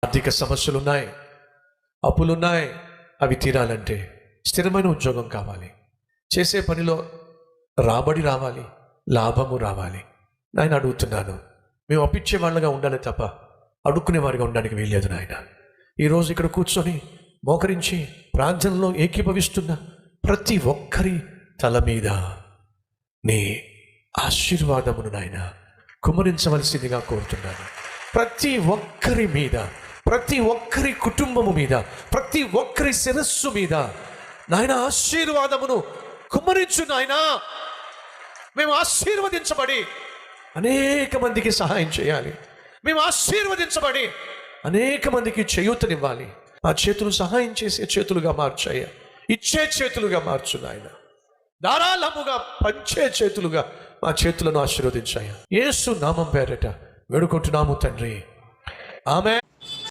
ఆర్థిక సమస్యలు ఉన్నాయి, అప్పులున్నాయి. అవి తీరాలంటే స్థిరమైన ఉద్యోగం కావాలి, చేసే పనిలో రాబడి రావాలి, లాభము రావాలి. నాయన అడుగుతున్నాను, మేము అప్పిచ్చే వాళ్ళగా ఉండాలి తప్ప అడుక్కునే వారిగా ఉండడానికి వీల్లేదు నాయన. ఈరోజు ఇక్కడ కూర్చొని మోకరించి ప్రార్థనలో ఏకీభవిస్తున్న ప్రతి ఒక్కరి తల మీద నీ ఆశీర్వాదమును నాయన కుమ్మరించవలసిందిగా కోరుతున్నాను. ప్రతి ఒక్కరి మీద, ప్రతి ఒక్కరి కుటుంబము మీద, ప్రతి ఒక్కరి శిరస్సు మీద నాయన ఆశీర్వాదమును కుమ్మరించు నాయన. మేము ఆశీర్వదించబడి అనేక మందికి సహాయం చేయాలి. మేము ఆశీర్వదించబడి అనేక మందికి చేయూతనివ్వాలి. ఆ చేతులు సహాయం చేసే చేతులుగా మార్చాయ, ఇచ్చే చేతులుగా మార్చు నాయన. ధారాళముగా పంచే చేతులుగా మా చేతులను ఆశీర్వదించాయ. యేసు నామం పేరట వేడుకుంటున్నాము తండ్రి, ఆమేన్.